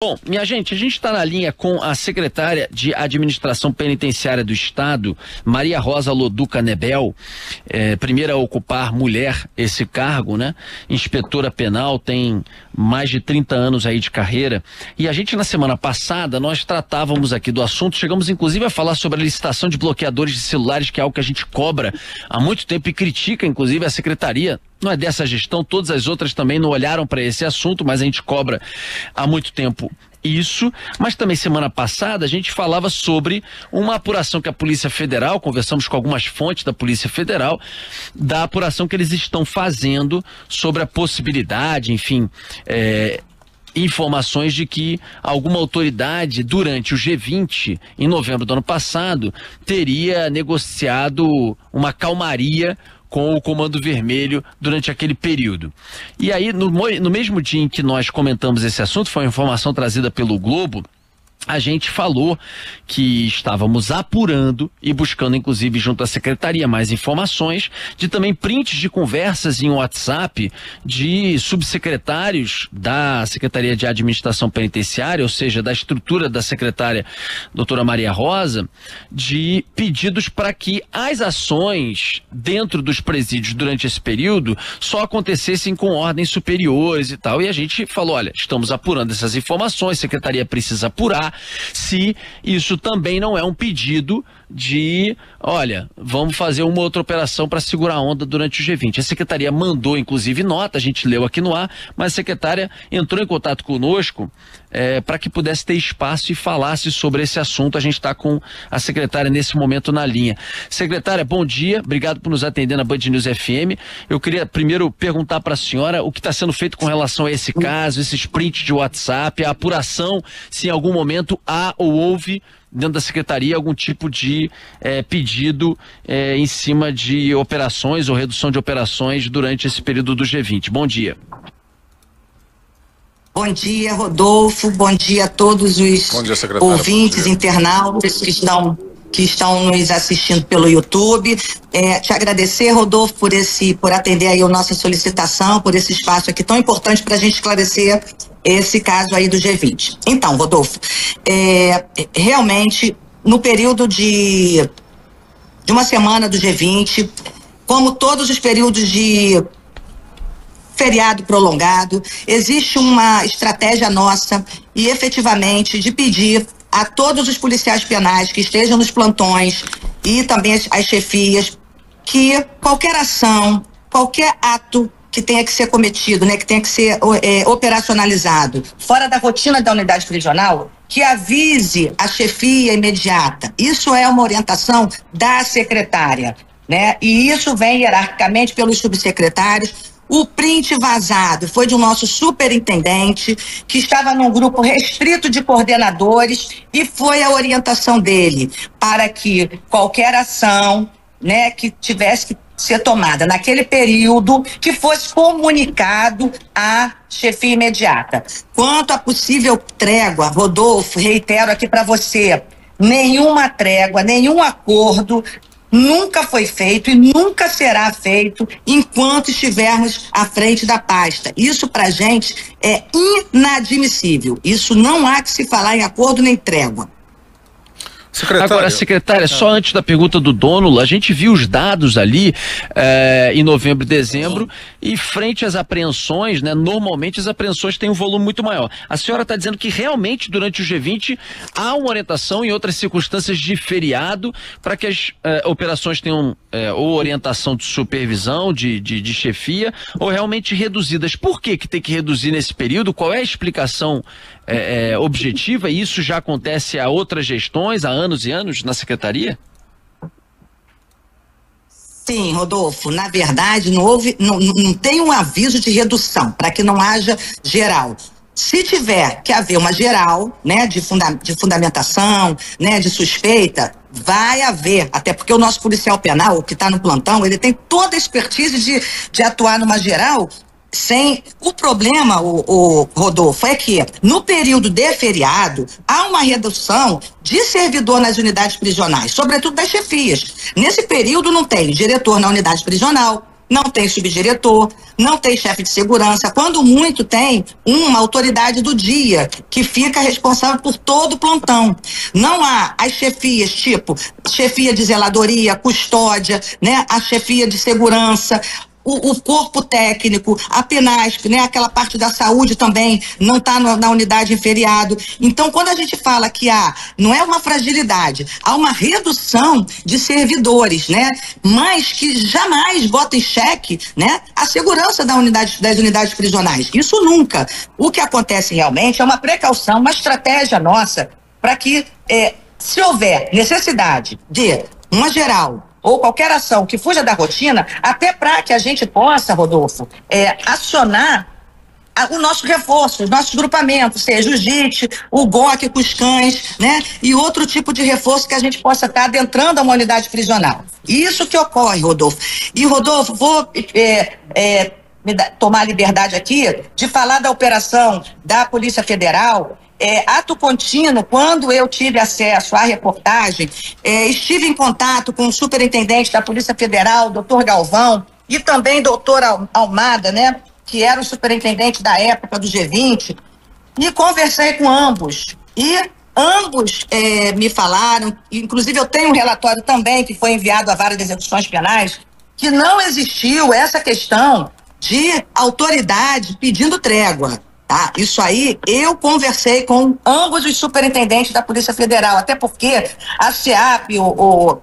Bom, minha gente, a gente está na linha com a secretária de Administração Penitenciária do Estado, Maria Rosa Loduca Nebel, primeira a ocupar mulher esse cargo, né? Inspetora penal, tem mais de 30 anos aí de carreira. E a gente, na semana passada, nós tratávamos aqui do assunto, chegamos inclusive a falar sobre a licitação de bloqueadores de celulares, que é algo que a gente cobra há muito tempo e critica, inclusive, a secretaria. Não é dessa gestão, todas as outras também não olharam para esse assunto, mas a gente cobra há muito tempo isso. Mas também semana passada a gente falava sobre uma apuração que a Polícia Federal, conversamos com algumas fontes da Polícia Federal, da apuração que eles estão fazendo sobre a possibilidade, enfim, informações de que alguma autoridade durante o G20, em novembro do ano passado, teria negociado uma calmaria com o Comando Vermelho durante aquele período. E aí, no mesmo dia em que nós comentamos esse assunto, foi uma informação trazida pelo Globo, a gente falou que estávamos apurando e buscando, inclusive, junto à secretaria, mais informações de também prints de conversas em WhatsApp de subsecretários da Secretaria de Administração Penitenciária, ou seja, da estrutura da secretária doutora Maria Rosa, de pedidos para que as ações dentro dos presídios durante esse período só acontecessem com ordens superiores e tal. E a gente falou, olha, estamos apurando essas informações, a secretaria precisa apurar se isso também não é um pedido de, olha, vamos fazer uma outra operação para segurar a onda durante o G20. A secretaria mandou, inclusive, nota, a gente leu aqui no ar, mas a secretária entrou em contato conosco para que pudesse ter espaço e falasse sobre esse assunto. A gente está com a secretária nesse momento na linha. Secretária, bom dia, obrigado por nos atender na Band News FM. Eu queria primeiro perguntar para a senhora o que está sendo feito com relação a esse caso, esses prints de WhatsApp, a apuração, se em algum momento há ou houve dentro da secretaria algum tipo de pedido em cima de operações ou redução de operações durante esse período do G20. Bom dia. Bom dia, Rodolfo. Bom dia a todos os ouvintes, internautas que estão nos assistindo pelo YouTube. Te agradecer, Rodolfo, por atender aí a nossa solicitação, por esse espaço aqui tão importante para a gente esclarecer esse caso aí do G20. Então, Rodolfo, realmente, no período de uma semana do G20, como todos os períodos de feriado prolongado, existe uma estratégia nossa e efetivamente de pedir a todos os policiais penais que estejam nos plantões e também as chefias que qualquer ação, qualquer ato que tenha que ser cometido, né, que tenha que ser operacionalizado fora da rotina da unidade prisional, que avise a chefia imediata. Isso é uma orientação da secretária, né? E isso vem hierarquicamente pelos subsecretários. O print vazado foi de um nosso superintendente que estava num grupo restrito de coordenadores e foi a orientação dele para que qualquer ação, né, que tivesse que ser tomada naquele período, que fosse comunicado à chefia imediata. Quanto à possível trégua, Rodolfo, reitero aqui para você, nenhuma trégua, nenhum acordo nunca foi feito e nunca será feito enquanto estivermos à frente da pasta. Isso pra gente é inadmissível. Isso não há que se falar em acordo nem trégua. Agora, secretária, só antes da pergunta do Dônulo, a gente viu os dados ali em novembro e dezembro e frente às apreensões, né, normalmente as apreensões têm um volume muito maior. A senhora está dizendo que realmente durante o G20 há uma orientação em outras circunstâncias de feriado para que as operações tenham ou orientação de supervisão, de chefia, ou realmente reduzidas. Por que tem que reduzir nesse período? Qual é a explicação objetiva? E isso já acontece há outras gestões, há anos e anos na secretaria? Sim, Rodolfo, na verdade não tem um aviso de redução para que não haja geral. Se tiver que haver uma geral, né, de fundamentação, né, de suspeita, vai haver, até porque o nosso policial penal, que está no plantão, ele tem toda a expertise de atuar numa geral. O problema, o Rodolfo, é que no período de feriado há uma redução de servidor nas unidades prisionais, sobretudo das chefias. Nesse período não tem diretor na unidade prisional, não tem subdiretor, não tem chefe de segurança. Quando muito, tem uma autoridade do dia que fica responsável por todo o plantão. Não há as chefias, tipo chefia de zeladoria, custódia, né, a chefia de segurança, o corpo técnico, a PNASP, né, aquela parte da saúde também não está na unidade em feriado. Então, quando a gente fala que não é uma fragilidade, há uma redução de servidores, né, mas que jamais bota em xeque, né, a segurança das unidades prisionais. Isso nunca. O que acontece realmente é uma precaução, uma estratégia nossa para que, se houver necessidade de uma geral ou qualquer ação que fuja da rotina, até para que a gente possa, Rodolfo, acionar o nosso reforço, os nossos grupamentos, seja o JIT, o GOC com os cães, né? E outro tipo de reforço que a gente possa estar adentrando a uma unidade prisional. Isso que ocorre, Rodolfo. E, Rodolfo, vou tomar a liberdade aqui de falar da operação da Polícia Federal. Ato contínuo, quando eu tive acesso à reportagem, estive em contato com o superintendente da Polícia Federal, doutor Galvão, e também doutor Almada, né, que era o superintendente da época do G20, e conversei com ambos. E ambos me falaram, inclusive eu tenho um relatório também que foi enviado à Vara de Execuções Penais, que não existiu essa questão de autoridade pedindo trégua. Tá? Isso aí, eu conversei com ambos os superintendentes da Polícia Federal, até porque a SEAP, o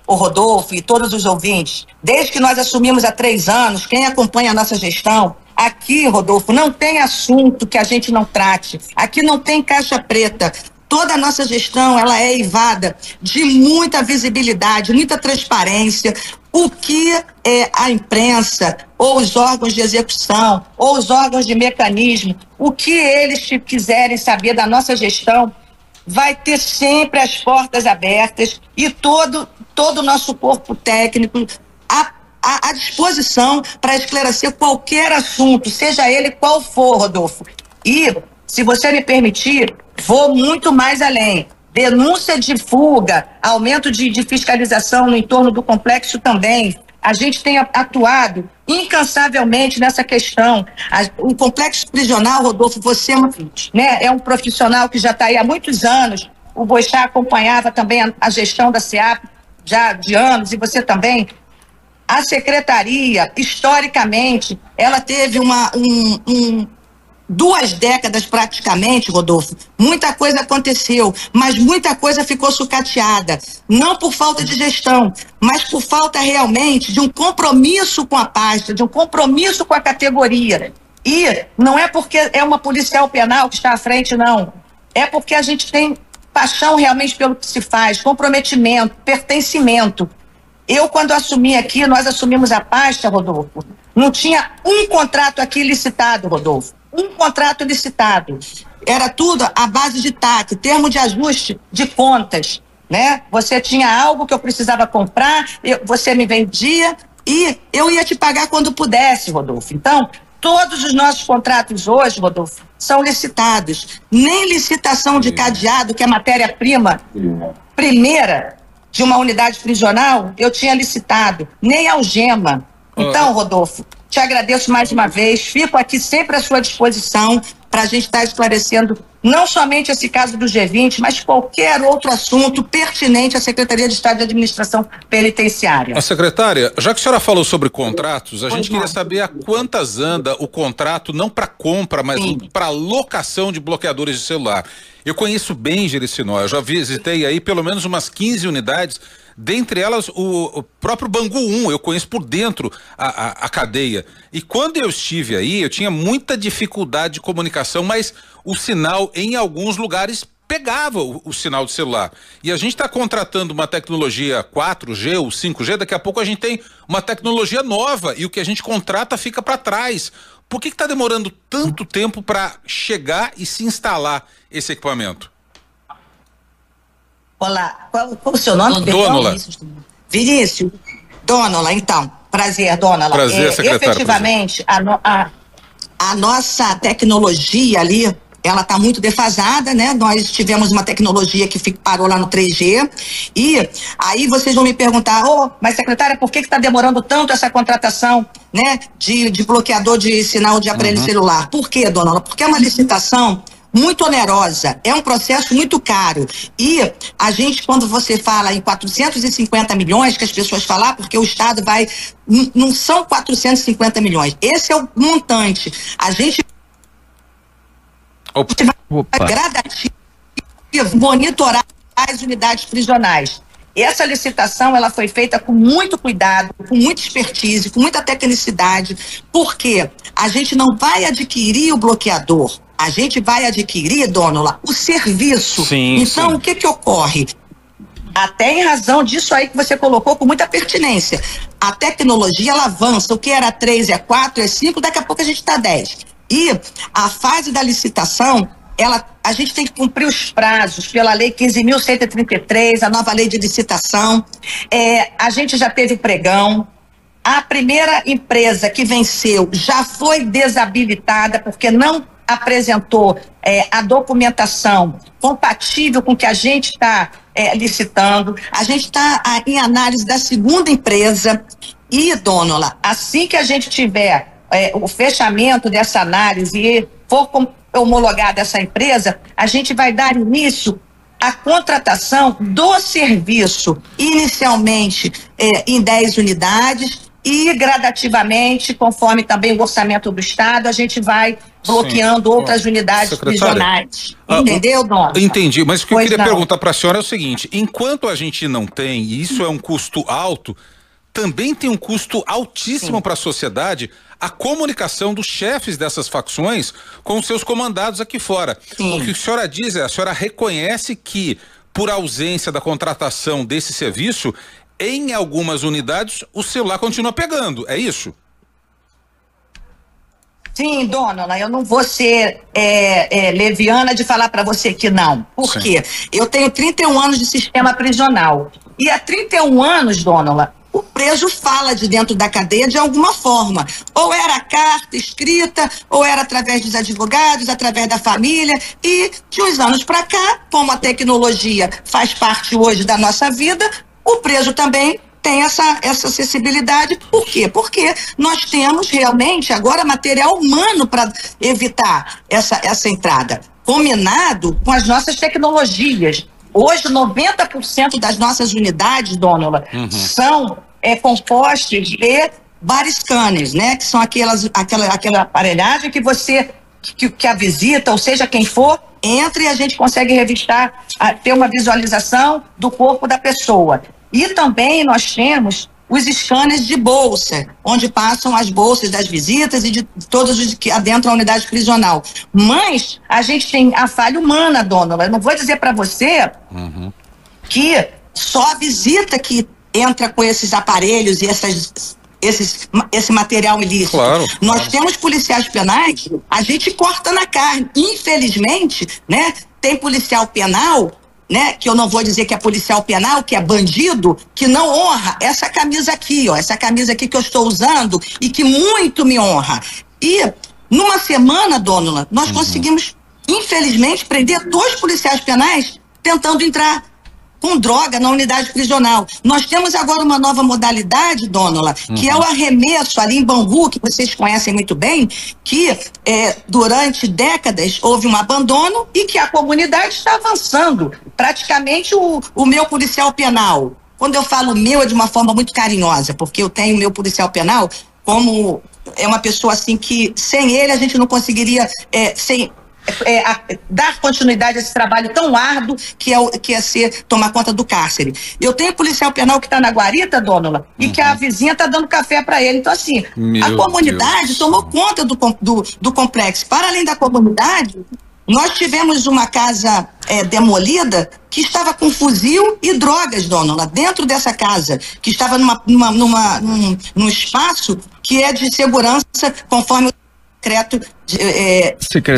Rodolfo e todos os ouvintes, desde que nós assumimos há 3 anos, quem acompanha a nossa gestão, aqui, Rodolfo, não tem assunto que a gente não trate, aqui não tem caixa preta. Toda a nossa gestão, ela é eivada de muita visibilidade, muita transparência. O que a imprensa, ou os órgãos de execução, ou os órgãos de mecanismo, o que eles quiserem saber da nossa gestão, vai ter sempre as portas abertas e todo o nosso corpo técnico à disposição para esclarecer qualquer assunto, seja ele qual for, Rodolfo. E, se você me permitir, vou muito mais além. Denúncia de fuga, aumento de fiscalização no entorno do complexo também. A gente tem atuado incansavelmente nessa questão. O complexo prisional, Rodolfo, você, né, é um profissional que já está aí há muitos anos. O Boixá acompanhava também a gestão da SEAP já de anos, e você também. A secretaria, historicamente, ela teve 2 décadas praticamente, Rodolfo. Muita coisa aconteceu, mas muita coisa ficou sucateada. Não por falta de gestão, mas por falta realmente de um compromisso com a pasta, de um compromisso com a categoria. E não é porque é uma policial penal que está à frente, não. É porque a gente tem paixão realmente pelo que se faz, comprometimento, pertencimento. Eu, quando assumi aqui, nós assumimos a pasta, Rodolfo, não tinha um contrato aqui licitado, Rodolfo. Um contrato licitado. Era tudo à base de TAC, termo de ajuste de contas, né? Você tinha algo que eu precisava comprar, você me vendia e eu ia te pagar quando pudesse, Rodolfo. Então, todos os nossos contratos hoje, Rodolfo, são licitados. Nem licitação de cadeado, que é a matéria-prima primeira de uma unidade prisional, eu tinha licitado. Nem algema. Então, Rodolfo, te agradeço mais uma vez, fico aqui sempre à sua disposição para a gente estar esclarecendo não somente esse caso do G20, mas qualquer outro assunto pertinente à Secretaria de Estado de Administração Penitenciária. A secretária, já que a senhora falou sobre contratos, a gente queria saber a quantas anda o contrato, não para compra, mas para locação de bloqueadores de celular. Eu conheço bem Jericinó, eu já visitei aí pelo menos umas 15 unidades, dentre elas o próprio Bangu 1, eu conheço por dentro a cadeia. E quando eu estive aí, eu tinha muita dificuldade de comunicação, mas o sinal em alguns lugares pegava o sinal de celular. E a gente está contratando uma tecnologia 4G ou 5G, daqui a pouco a gente tem uma tecnologia nova e o que a gente contrata fica para trás. Por que está demorando tanto tempo para chegar e se instalar esse equipamento? Olá, qual o seu nome? Dônola. Vinícius. Dônola, então. Prazer, Dônola. Prazer, secretário. Efetivamente, a nossa tecnologia ali, ela está muito defasada, né? Nós tivemos uma tecnologia que parou lá no 3G, e aí vocês vão me perguntar, mas secretária, por que está demorando tanto essa contratação, né, de bloqueador de sinal de aparelho celular? Por quê, dona Ana? Porque é uma licitação muito onerosa, é um processo muito caro, e a gente, quando você fala em 450 milhões, que as pessoas falam, porque o Estado vai, não são 450 milhões, esse é o montante, a gente vai gradativo monitorar as unidades prisionais. Essa licitação, ela foi feita com muito cuidado, com muita expertise, com muita tecnicidade, porque a gente não vai adquirir o bloqueador, a gente vai adquirir, dona, o serviço. Sim, então, sim. O que ocorre? Até em razão disso aí que você colocou com muita pertinência. A tecnologia, ela avança. O que era 3 é 4, é 5, daqui a pouco a gente está 10. E a fase da licitação, a gente tem que cumprir os prazos pela Lei 15.133, a nova lei de licitação. A gente já teve pregão. A primeira empresa que venceu já foi desabilitada porque não apresentou a documentação compatível com o que a gente está licitando. A gente está em análise da segunda empresa e, dona, assim que a gente tiver o fechamento dessa análise e for homologada essa empresa, a gente vai dar início à contratação do serviço, inicialmente em 10 unidades, e gradativamente, conforme também o orçamento do Estado, a gente vai bloqueando outras unidades prisionais. Entendeu, dona? Entendi, mas o que eu queria não. perguntar para a senhora é o seguinte: enquanto a gente não tem, e isso é um custo alto, também tem um custo altíssimo para a sociedade a comunicação dos chefes dessas facções com os seus comandados aqui fora. Sim. O que a senhora diz a senhora reconhece que, por ausência da contratação desse serviço, em algumas unidades o celular continua pegando, é isso? Sim, dona, eu não vou ser leviana de falar para você que não. Por quê? Eu tenho 31 anos de sistema prisional. E há 31 anos, dona, o preso fala de dentro da cadeia de alguma forma. Ou era carta escrita, ou era através dos advogados, através da família. E de uns anos para cá, como a tecnologia faz parte hoje da nossa vida, o preso também tem essa acessibilidade. Por quê? Porque nós temos realmente agora material humano para evitar essa entrada, combinado com as nossas tecnologias. Hoje, 90% das nossas unidades, dona, são compostas de bar scanners, né? Que são aquela aparelhagem que você, que a visita, ou seja, quem for, entra e a gente consegue revistar, ter uma visualização do corpo da pessoa. E também nós temos os scanners de bolsa, onde passam as bolsas das visitas e de todos os que adentram a unidade prisional. Mas a gente tem a falha humana, dona. Eu não vou dizer para você que só a visita que entra com esses aparelhos e esse material ilícito. Claro, Nós temos policiais penais, a gente corta na carne. Infelizmente, né, tem policial penal, né, que eu não vou dizer que é policial penal, que é bandido, que não honra essa camisa aqui, ó, essa camisa aqui que eu estou usando e que muito me honra. E numa semana, dona, nós conseguimos, infelizmente, prender 2 policiais penais tentando entrar com droga na unidade prisional. Nós temos agora uma nova modalidade, dona, que é o arremesso ali em Bangu, que vocês conhecem muito bem, que durante décadas houve um abandono e que a comunidade está avançando. Praticamente o meu policial penal, quando eu falo meu é de uma forma muito carinhosa, porque eu tenho o meu policial penal como é uma pessoa assim que sem ele a gente não conseguiria dar continuidade a esse trabalho tão árduo que é tomar conta do cárcere. Eu tenho policial penal que está na guarita, dona, e que a vizinha está dando café para ele. Então, assim, a comunidade tomou conta do complexo. Para além da comunidade, nós tivemos uma casa demolida que estava com fuzil e drogas, dona, dentro dessa casa, que estava num espaço que é de segurança, conforme o decreto de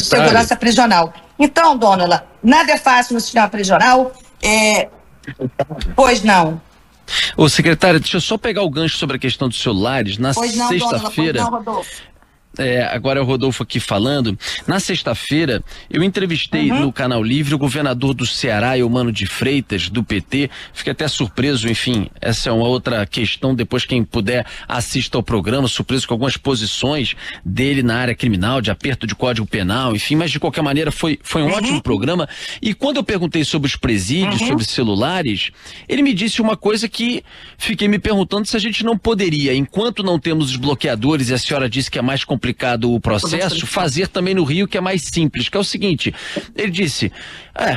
segurança prisional. Então, dona, nada é fácil no sistema prisional. Pois não. Ô, secretária, deixa eu só pegar o gancho sobre a questão dos celulares. Na sexta-feira. agora é o Rodolfo aqui falando. Na sexta-feira, eu entrevistei no Canal Livre o governador do Ceará, Eumano de Freitas, do PT. Fiquei até surpreso, enfim, essa é uma outra questão. Depois, quem puder, assista ao programa. Surpreso com algumas posições dele na área criminal, de aperto de Código Penal, enfim, mas de qualquer maneira foi um ótimo programa. E quando eu perguntei sobre os presídios, sobre celulares, ele me disse uma coisa que fiquei me perguntando se a gente não poderia, enquanto não temos os bloqueadores, e a senhora disse que é mais complicado o processo, fazer também no Rio, que é mais simples, que é o seguinte, ele disse,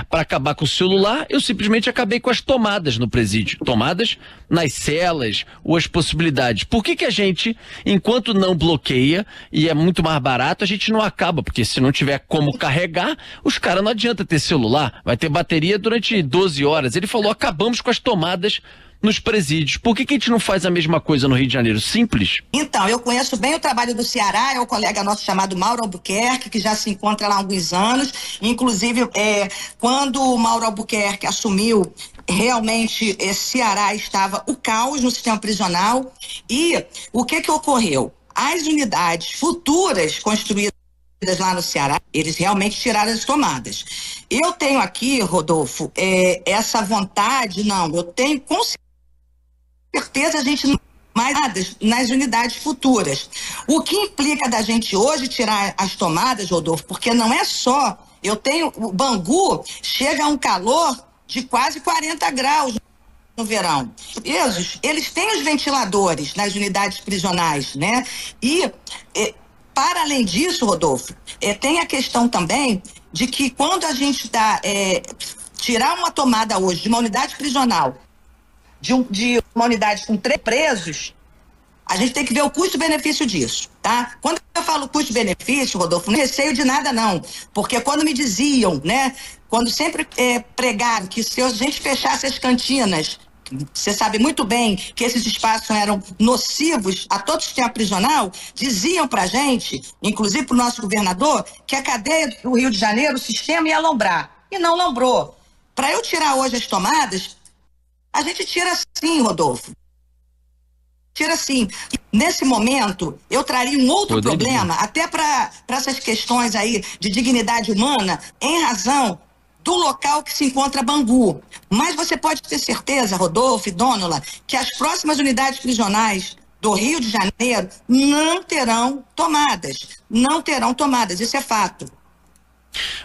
para acabar com o celular, eu simplesmente acabei com as tomadas no presídio, tomadas nas celas, ou as possibilidades. Por que a gente, enquanto não bloqueia, e é muito mais barato, a gente não acaba, porque se não tiver como carregar, os caras não adianta ter celular, vai ter bateria durante 12 horas. Ele falou, acabamos com as tomadas nos presídios. Por que a gente não faz a mesma coisa no Rio de Janeiro? Simples. Então, eu conheço bem o trabalho do Ceará, é um colega nosso chamado Mauro Albuquerque, que já se encontra lá há alguns anos. Inclusive, quando o Mauro Albuquerque assumiu, realmente, Ceará estava o caos no sistema prisional. E o que ocorreu? As unidades futuras construídas lá no Ceará, eles realmente tiraram as tomadas. Eu tenho aqui, Rodolfo, essa vontade, eu tenho com certeza a gente não mais nas unidades futuras. O que implica da gente hoje tirar as tomadas, Rodolfo, porque não é só, o Bangu chega a um calor de quase 40 graus no verão. Eles têm os ventiladores nas unidades prisionais, né? E para além disso, Rodolfo, tem a questão também de que quando a gente tirar uma tomada hoje de uma unidade prisional, de uma unidade com 3 presos, a gente tem que ver o custo-benefício disso, tá? Quando eu falo custo-benefício, Rodolfo, não receio de nada não, porque quando me diziam, né, quando sempre pregaram que se a gente fechasse as cantinas, você sabe muito bem que esses espaços eram nocivos a todo o sistema prisional, diziam pra gente, inclusive pro nosso governador, que a cadeia do Rio de Janeiro, o sistema ia lombrar, e não lombrou. Para eu tirar hoje as tomadas, a gente tira sim, Rodolfo. Tira sim. Nesse momento, eu traria um outro problema, até para essas questões aí de dignidade humana, em razão do local que se encontra Bangu. Mas você pode ter certeza, Rodolfo e Dônula, que as próximas unidades prisionais do Rio de Janeiro não terão tomadas. Não terão tomadas, isso é fato.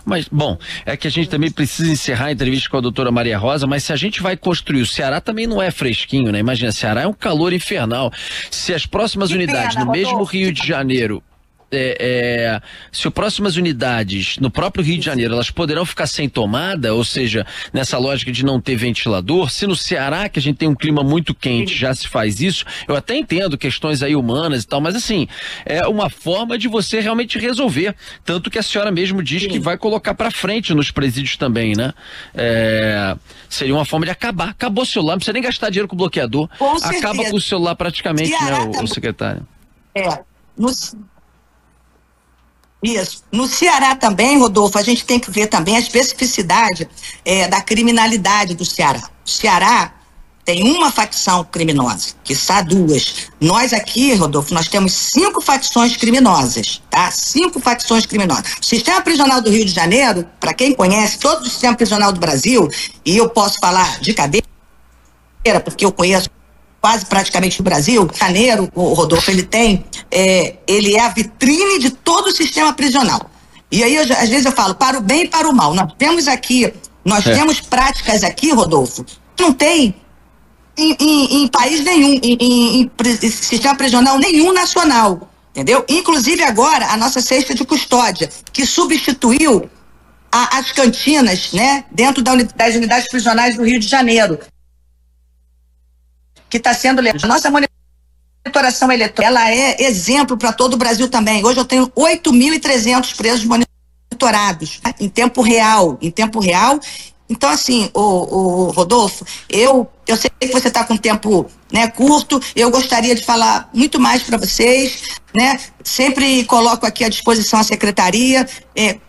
Mas, bom, é que a gente também precisa encerrar a entrevista com a doutora Maria Rosa, mas se a gente vai construir, o Ceará também não é fresquinho, né? Imagina, Ceará é um calor infernal. Se as próximas unidades no mesmo Rio de Janeiro, se as próximas unidades no próprio Rio de Janeiro, elas poderão ficar sem tomada, ou seja, nessa lógica de não ter ventilador, se no Ceará, que a gente tem um clima muito quente, já se faz isso, eu até entendo questões aí humanas e tal, mas assim, é uma forma de você realmente resolver, tanto que a senhora mesmo diz que vai colocar pra frente nos presídios também, né? Seria uma forma de acabou o celular, não precisa nem gastar dinheiro com bloqueador, acaba com o celular praticamente, Ceará, né, o secretário? Isso. No Ceará também, Rodolfo, a gente tem que ver também a especificidade da criminalidade do Ceará. O Ceará tem uma facção criminosa, quiçá 2. Nós aqui, Rodolfo, nós temos 5 facções criminosas, tá? 5 facções criminosas. O sistema prisional do Rio de Janeiro, para quem conhece todo o sistema prisional do Brasil, e eu posso falar de cadeia, porque eu conheço quase praticamente o Brasil, Janeiro, o Rodolfo, ele é a vitrine de todo o sistema prisional. E aí, às vezes eu falo, para o bem e para o mal. Nós temos práticas aqui, Rodolfo, que não tem em país nenhum, em sistema prisional nenhum nacional, entendeu? Inclusive agora, a nossa cesta de custódia, que substituiu as cantinas, né, dentro das unidades prisionais do Rio de Janeiro, que está sendo levada. A nossa monitoração eletrônica, ela é exemplo para todo o Brasil também. Hoje eu tenho 8.300 presos monitorados, né, em tempo real. Então, assim, o Rodolfo, eu sei que você está com tempo, né, curto, eu gostaria de falar muito mais para vocês, né? Sempre coloco aqui à disposição a secretaria,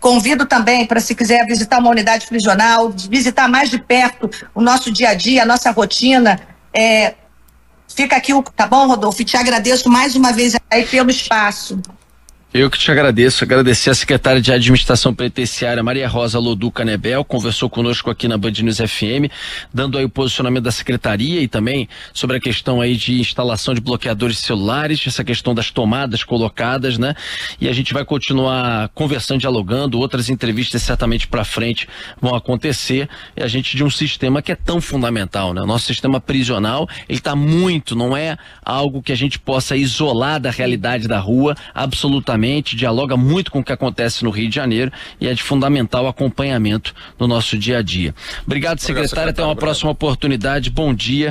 convido também para, se quiser visitar uma unidade prisional, visitar mais de perto o nosso dia a dia, a nossa rotina. Fica aqui, tá bom, Rodolfo? E te agradeço mais uma vez aí pelo espaço. Eu que te agradeço, agradecer a secretária de Administração Penitenciária Maria Rosa Lodu Canebel, conversou conosco aqui na Band News FM, dando aí o posicionamento da secretaria e também sobre a questão aí de instalação de bloqueadores celulares, essa questão das tomadas colocadas, né? E a gente vai continuar conversando, dialogando, outras entrevistas certamente para frente vão acontecer, e a gente de um sistema que é tão fundamental, né? O nosso sistema prisional, ele está muito, não é algo que a gente possa isolar da realidade da rua, absolutamente, dialoga muito com o que acontece no Rio de Janeiro e é de fundamental acompanhamento no nosso dia a dia. Obrigado, secretário. Até uma próxima oportunidade. Bom dia.